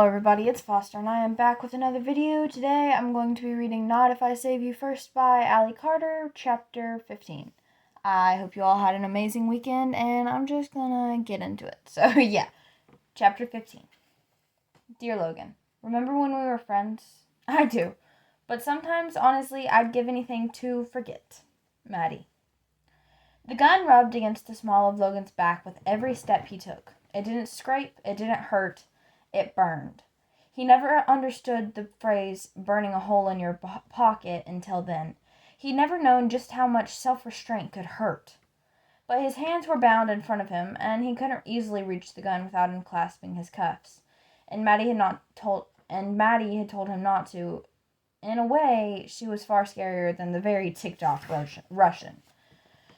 Hello everybody, it's Foster and I am back with another video. Today I'm going to be reading Not If I Save You First by Allie Carter, chapter 15. I hope you all had an amazing weekend and I'm just gonna get into it. So yeah, chapter 15. Dear Logan, remember when we were friends? I do, but sometimes honestly I'd give anything to forget. Maddie. The gun rubbed against the small of Logan's back with every step he took. It didn't scrape, it didn't hurt, it burned. He never understood the phrase burning a hole in your pocket until then. He'd never known just how much self-restraint could hurt. But his hands were bound in front of him, and he couldn't easily reach the gun without unclasping his cuffs. And Maddie had told him not to. In a way, she was far scarier than the very ticked-off Russian.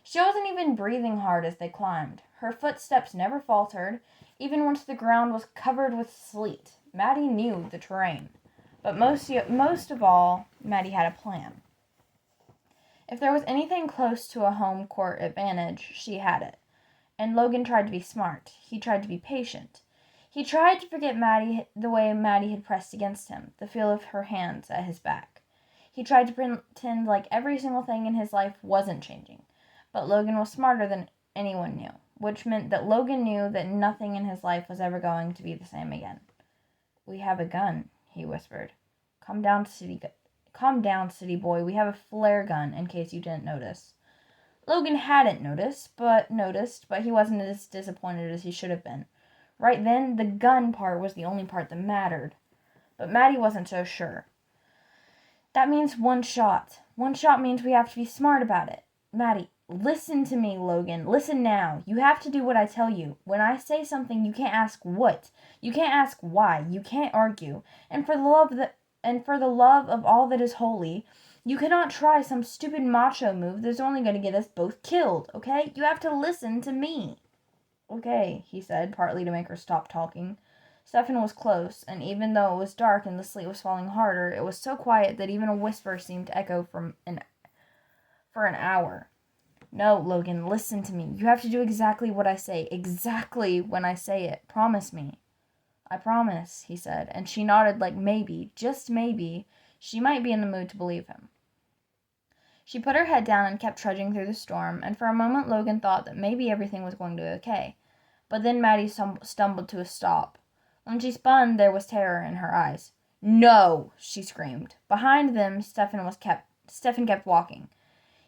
She wasn't even breathing hard as they climbed. Her footsteps never faltered, even once the ground was covered with sleet. Maddie knew the terrain. But most of all, Maddie had a plan. If there was anything close to a home court advantage, she had it. And Logan tried to be smart. He tried to be patient. He tried to forget Maddie, the way Maddie had pressed against him, the feel of her hands at his back. He tried to pretend like every single thing in his life wasn't changing. But Logan was smarter than anyone knew, which meant that Logan knew that nothing in his life was ever going to be the same again. "We have a gun," he whispered. Calm down, city boy. We have a flare gun, in case you didn't notice." Logan hadn't noticed, but he wasn't as disappointed as he should have been. Right then, the gun part was the only part that mattered. But Maddie wasn't so sure. "That means one shot. One shot means we have to be smart about it. Maddie, listen to me, Logan. Listen now. You have to do what I tell you. When I say something, you can't ask what. You can't ask why. You can't argue. And for the love of all that is holy, you cannot try some stupid macho move that's only going to get us both killed, okay? You have to listen to me." "Okay," he said, partly to make her stop talking. Stefan was close, and even though it was dark and the sleet was falling harder, it was so quiet that even a whisper seemed to echo for an hour. "No, Logan, listen to me. You have to do exactly what I say, exactly when I say it. Promise me." "I promise," he said, and she nodded like maybe, just maybe, she might be in the mood to believe him. She put her head down and kept trudging through the storm, and for a moment Logan thought that maybe everything was going to be okay. But then Maddie stumbled to a stop. When she spun, there was terror in her eyes. "No!" she screamed. Behind them, Stefan kept walking.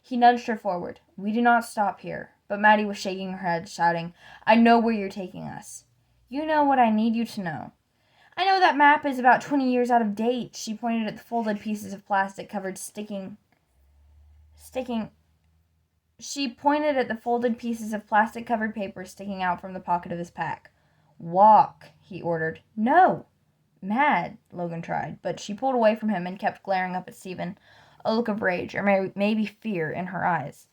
He nudged her forward. "We do not stop here." But Maddie was shaking her head, shouting, "I know where you're taking us." "You know what I need you to know." "I know that map is about 20 years out of date." She pointed at the folded pieces of plastic covered paper sticking out from the pocket of his pack. "Walk," he ordered. "No." "Mad," Logan tried, but she pulled away from him and kept glaring up at Stephen, a look of rage, or maybe fear, in her eyes.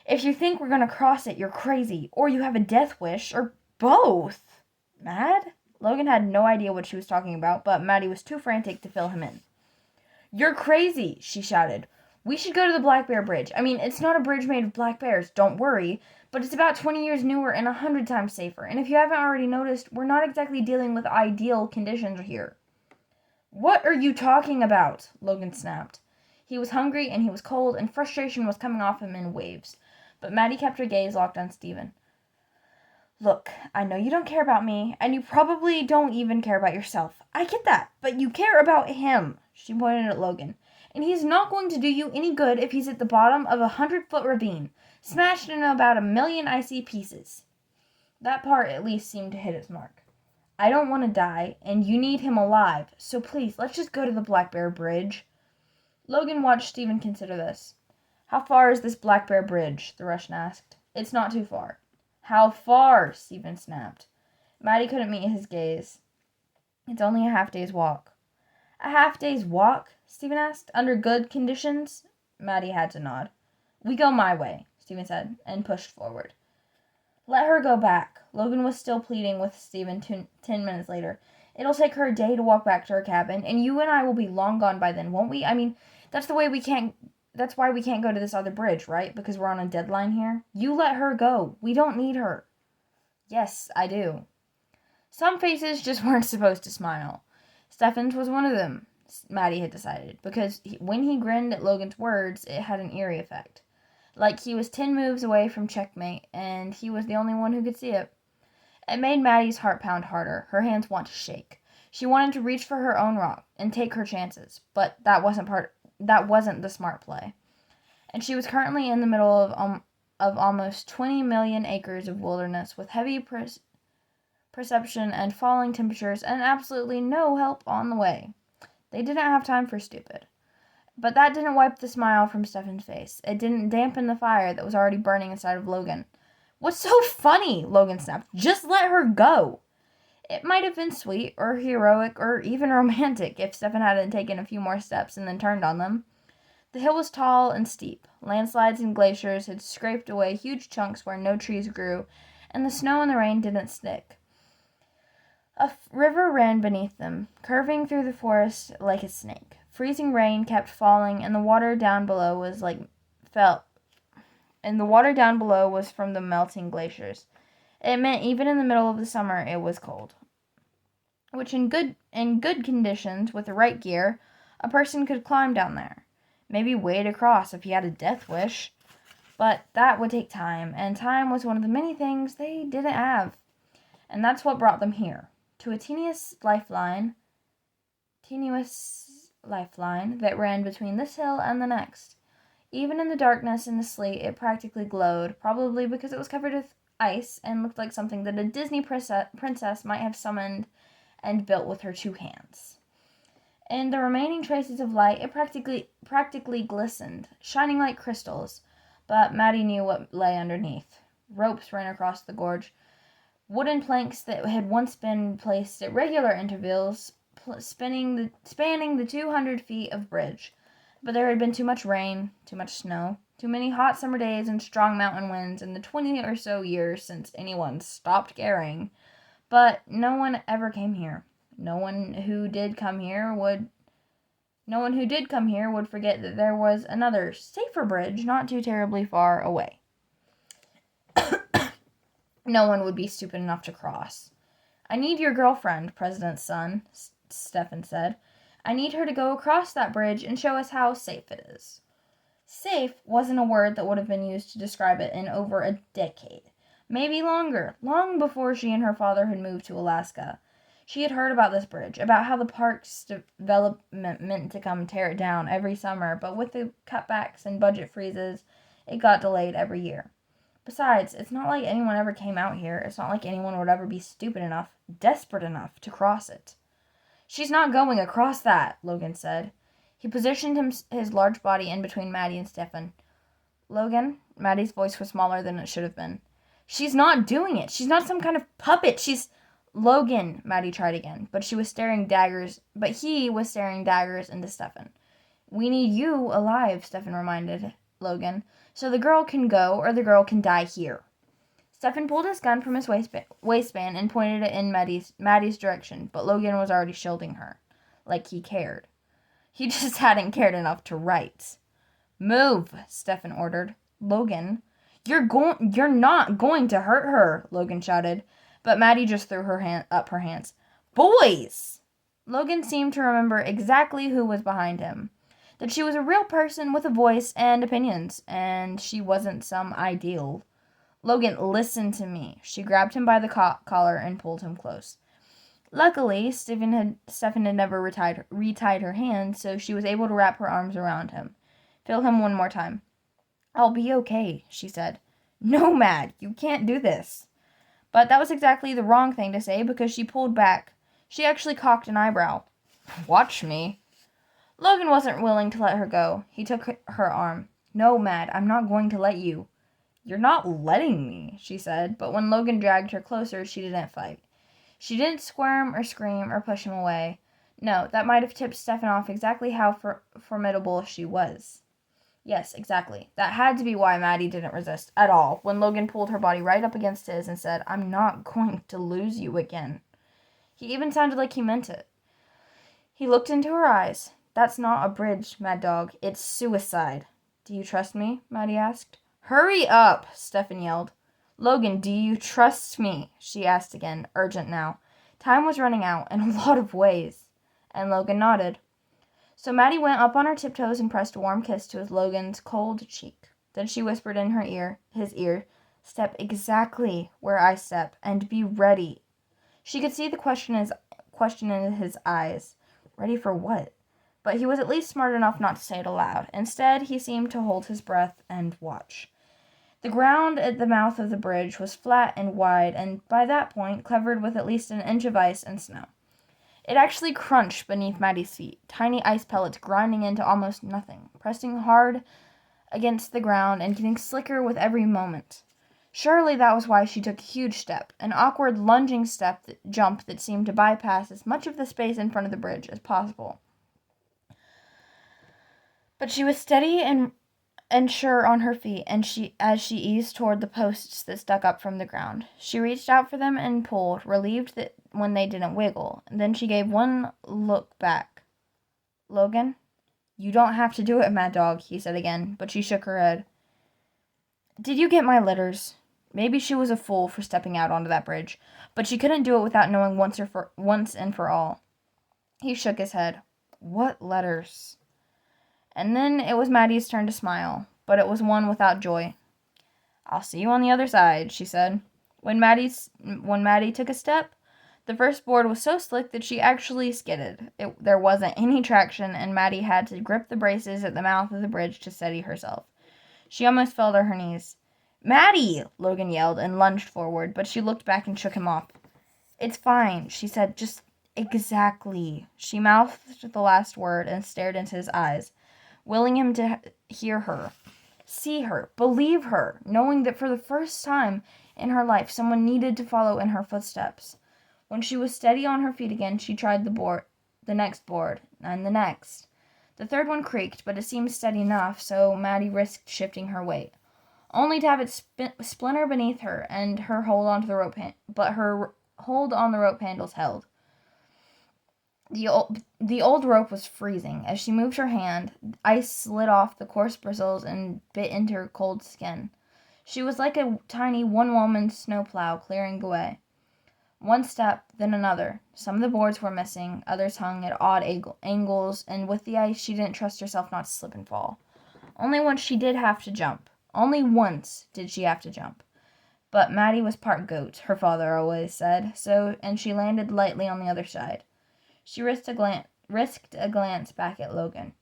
"If you think we're going to cross it, you're crazy, or you have a death wish, or both." "Mad?" Logan had no idea what she was talking about, but Maddie was too frantic to fill him in. "You're crazy," she shouted. "We should go to the Black Bear Bridge. I mean, it's not a bridge made of black bears, don't worry, but it's about 20 years newer and 100 times safer. And if you haven't already noticed, we're not exactly dealing with ideal conditions here." "What are you talking about?" Logan snapped. He was hungry and he was cold, and frustration was coming off him in waves. But Maddie kept her gaze locked on Stephen. "Look, I know you don't care about me, and you probably don't even care about yourself. I get that, but you care about him." She pointed at Logan. "And he's not going to do you any good if he's at the bottom of a 100-foot ravine, smashed into about 1,000,000 icy pieces." That part at least seemed to hit its mark. "I don't want to die, and you need him alive, so please, let's just go to the Black Bear Bridge." Logan watched Stephen consider this. "How far is this Black Bear Bridge?" the Russian asked. "It's not too far." "How far?" Stephen snapped. Maddie couldn't meet his gaze. "It's only a half-day's walk." "A half-day's walk?" Stephen asked. "Under good conditions?" Maddie had to nod. "We go my way," Stephen said, and pushed forward. "Let her go back." Logan was still pleading with Stephen 10 minutes later. "It'll take her a day to walk back to her cabin, and you and I will be long gone by then, won't we? I mean, that's why we can't go to this other bridge, right? Because we're on a deadline here. You let her go. We don't need her." "Yes, I do." Some faces just weren't supposed to smile. Stefan's was one of them, Maddie had decided, because when he grinned at Logan's words, it had an eerie effect. Like he was 10 moves away from checkmate, and he was the only one who could see it. It made Maddie's heart pound harder, her hands want to shake. She wanted to reach for her own rock and take her chances, but that wasn't the smart play. And she was currently in the middle of almost 20 million acres of wilderness with heavy perception and falling temperatures and absolutely no help on the way. They didn't have time for stupid. But that didn't wipe the smile from Stefan's face. It didn't dampen the fire that was already burning inside of Logan. What's so funny? Logan snapped. Just let her go. It might have been sweet or heroic or even romantic if Stefan hadn't taken a few more steps and then turned on them. The hill was tall and steep. Landslides and glaciers had scraped away huge chunks where no trees grew, and the snow and the rain didn't stick. A river ran beneath them, curving through the forest like a snake. Freezing rain kept falling, and the water down below was from the melting glaciers. It meant even in the middle of the summer it was cold. Which in good conditions, with the right gear, a person could climb down there. Maybe wade across if he had a death wish. But that would take time, and time was one of the many things they didn't have. And that's what brought them here, to a tenuous lifeline that ran between this hill and the next. Even in the darkness and the sleet, it practically glowed, probably because it was covered with ice and looked like something that a Disney princess might have summoned and built with her 2 hands. In the remaining traces of light, it practically glistened, shining like crystals, but Maddie knew what lay underneath. Ropes ran across the gorge, wooden planks that had once been placed at regular intervals, spanning the 200 feet of bridge. But there had been too much rain, too much snow, too many hot summer days and strong mountain winds in the 20 or so years since anyone stopped caring. But no one ever came here. No one who did come here would forget that there was another, safer bridge not too terribly far away. No one would be stupid enough to cross. I need your girlfriend, President's son, Stefan said. I need her to go across that bridge and show us how safe it is. Safe wasn't a word that would have been used to describe it in over a decade. Maybe longer, long before she and her father had moved to Alaska. She had heard about this bridge, about how the park's development meant to come tear it down every summer, but with the cutbacks and budget freezes, it got delayed every year. Besides, it's not like anyone ever came out here. It's not like anyone would ever be stupid enough, desperate enough, to cross it. She's not going across that, Logan said. He positioned his large body in between Maddie and Stefan. Logan, Maddie's voice was smaller than it should have been. She's not doing it. She's not some kind of puppet. She's... Logan, Maddie tried again, but he was staring daggers into Stefan. We need you alive, Stefan reminded Logan, so the girl can go or the girl can die here. Stefan pulled his gun from his waistband and pointed it in Maddie's direction, but Logan was already shielding her, like he cared. He just hadn't cared enough to write. Move, Stefan ordered. Logan, you're not going to hurt her, Logan shouted, but Maddie just threw her hands. Boys! Logan seemed to remember exactly who was behind him. That she was a real person with a voice and opinions, and she wasn't some ideal. Logan, listen to me. She grabbed him by the collar and pulled him close. Luckily, Stefan had never retied her hands, so she was able to wrap her arms around him. Feel him one more time. I'll be okay, she said. No, Mad, you can't do this. But that was exactly the wrong thing to say because she pulled back. She actually cocked an eyebrow. Watch me. Logan wasn't willing to let her go. He took her arm. No, Mad, I'm not going to let you. You're not letting me, she said, but when Logan dragged her closer, she didn't fight. She didn't squirm or scream or push him away. No, that might have tipped Stefan off exactly how formidable she was. Yes, exactly. That had to be why Maddie didn't resist at all when Logan pulled her body right up against his and said, I'm not going to lose you again. He even sounded like he meant it. He looked into her eyes. That's not a bridge, Mad Dog. It's suicide. Do you trust me? Maddie asked. Hurry up, Stefan yelled. Logan, do you trust me? She asked again, urgent now. Time was running out in a lot of ways, and Logan nodded. So Maddie went up on her tiptoes and pressed a warm kiss to Logan's cold cheek. Then she whispered in his ear, "Step exactly where I step, and be ready." She could see the question in his eyes. Ready for what? But he was at least smart enough not to say it aloud. Instead, he seemed to hold his breath and watch. The ground at the mouth of the bridge was flat and wide, and by that point covered with at least an inch of ice and snow. It actually crunched beneath Maddie's feet, tiny ice pellets grinding into almost nothing, pressing hard against the ground and getting slicker with every moment. Surely that was why she took a huge step, an awkward lunging jump that seemed to bypass as much of the space in front of the bridge as possible. But she was steady and sure on her feet, and as she eased toward the posts that stuck up from the ground. She reached out for them and pulled, relieved that when they didn't wiggle. And then she gave one look back. "Logan, you don't have to do it, Mad Dog," he said again, but she shook her head. "Did you get my letters?" Maybe she was a fool for stepping out onto that bridge, but she couldn't do it without knowing once and for all. He shook his head. "What letters?" And then it was Maddie's turn to smile, but it was one without joy. "I'll see you on the other side," she said. When Maddie took a step, the first board was so slick that she actually skidded. There wasn't any traction, and Maddie had to grip the braces at the mouth of the bridge to steady herself. She almost fell to her knees. "Maddie!" Logan yelled and lunged forward, but she looked back and shook him off. "It's fine," she said. "Just exactly." She mouthed the last word and stared into his eyes, willing him to hear her, see her, believe her, knowing that for the first time in her life someone needed to follow in her footsteps. When she was steady on her feet again, she tried the next board, and the next. The third one creaked, but it seemed steady enough, so Maddie risked shifting her weight, only to have it splinter beneath her, and her hold onto the rope but her hold on the rope handles held. The old rope was freezing. As she moved her hand, ice slid off the coarse bristles and bit into her cold skin. She was like a tiny one-woman snowplow clearing the way. One step, then another. Some of the boards were missing, others hung at odd angles, and with the ice she didn't trust herself not to slip and fall. Only once she did have to jump. Only once did she have to jump. But Maddie was part goat, her father always said, and she landed lightly on the other side. She risked a glance back at Logan.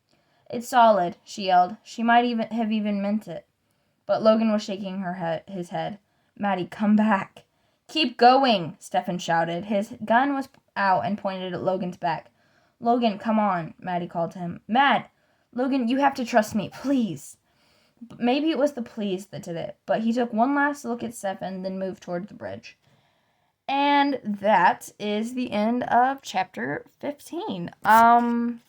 "It's solid," she yelled. She might have even meant it. But Logan was shaking his head. "Maddie, come back." "Keep going," Stefan shouted. His gun was out and pointed at Logan's back. "Logan, come on," Maddie called to him. Logan, you have to trust me, please." Maybe it was the please that did it, but he took one last look at Stefan, then moved toward the bridge. And that is the end of chapter 15. I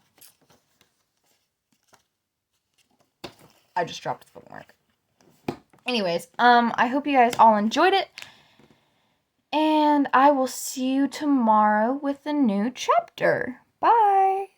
just dropped the bookmark. Anyways, I hope you guys all enjoyed it. And I will see you tomorrow with a new chapter. Bye!